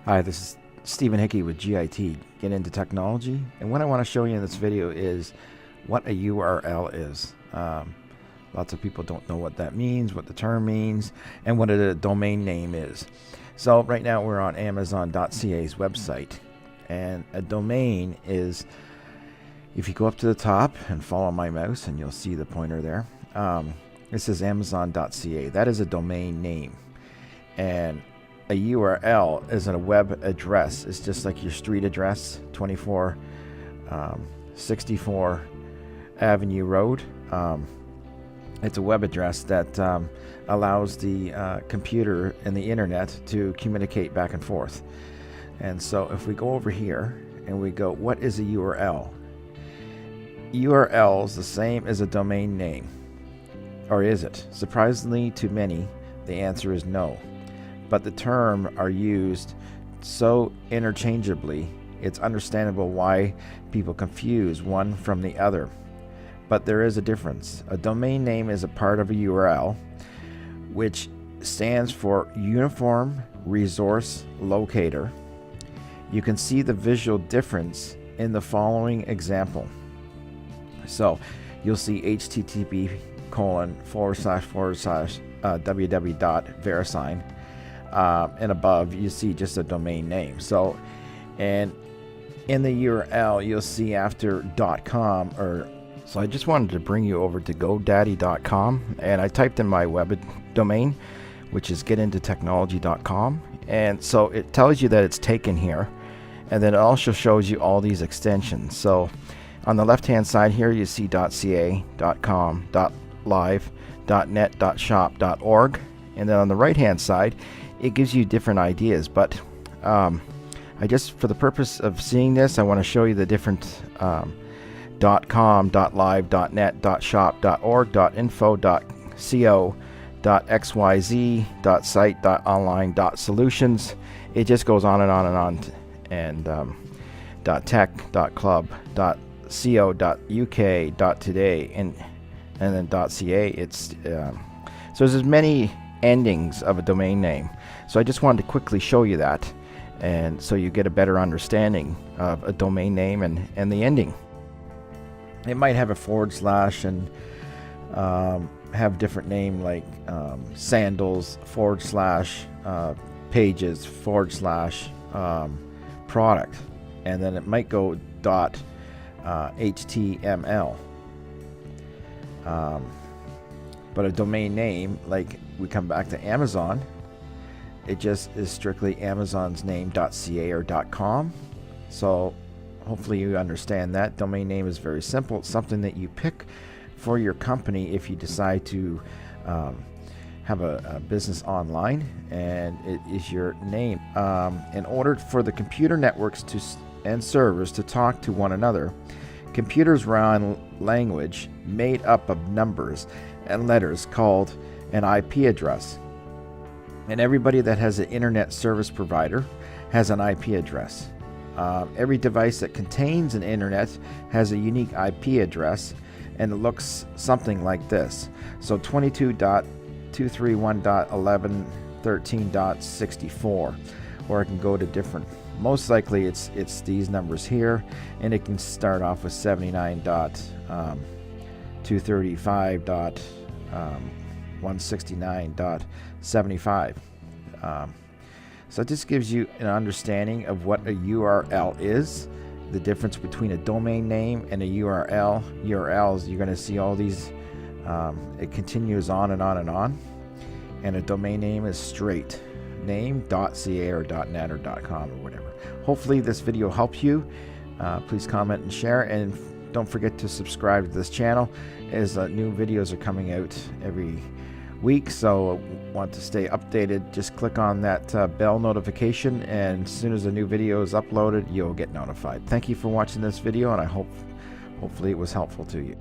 Hi, this is Stephen Hickey with GIT, Get Into Technology, and what I want to show you in this video is what a URL is. Lots of people don't know what that means, what the term means, and what a domain name is. So right now we're on Amazon.ca's website, and a domain is, if you go up to the top and follow my mouse, and you'll see the pointer there, it says Amazon.ca. That is a domain name, and a URL is a web address. It's just like your street address, 2464 Avenue Road. It's a web address that allows the computer and the internet to communicate back and forth. And so if we go over here and we go, what is a URL? URL is the same as a domain name. Or is it? Surprisingly to many, the answer is no. But the term are used so interchangeably, it's understandable why people confuse one from the other. But there is a difference. A domain name is a part of a URL, which stands for Uniform Resource Locator. You can see the visual difference in the following example. So you'll see http://www.verisign. And above you see just a domain name. So, and in the URL you'll see after .com, so I just wanted to bring you over to GoDaddy.com, and I typed in my web domain, which is getintotechnology.com, and so it tells you that it's taken here, and then it also shows you all these extensions. So on the left hand side here you see .ca, .com, .live, .net, .shop, .org, and then on the right hand side it gives you different ideas, but I just, for the purpose of seeing this, I want to show you the different .com, .live, .net, .shop, .org, .info, .co, .xyz, .site, .online, .solutions. It just goes on and on and on, and .tech, .club, .co, .uk, .today, and then .ca. It's so there's as many endings of a domain name. So I just wanted to quickly show you that, and so you get a better understanding of a domain name and the ending. It might have a / and have different name, like sandals / pages / product, and then it might go .html. But a domain name, like we come back to Amazon, it just is strictly Amazon's name .ca or .com. So hopefully you understand that. Domain name is very simple. It's something that you pick for your company if you decide to have a business online, and it is your name. In order for the computer networks and servers to talk to one another, computers run language made up of numbers and letters called an IP address. And everybody that has an internet service provider has an IP address. Every device that contains an internet has a unique IP address, and it looks something like this. So 22.231.11.13.64, or I can go to different. Most likely it's these numbers here, and it can start off with 79.235.169.75. So it just gives you an understanding of what a URL is, the difference between a domain name and a URL. URLs, you're going to see all these, it continues on and on and on, and a domain name is straight name .ca or .net or .com or whatever. Hopefully this video helps you. Please comment and share, and don't forget to subscribe to this channel, as new videos are coming out every week. So want to stay updated, just click on that bell notification, and as soon as a new video is uploaded, you'll get notified. Thank you for watching this video, and I hopefully it was helpful to you.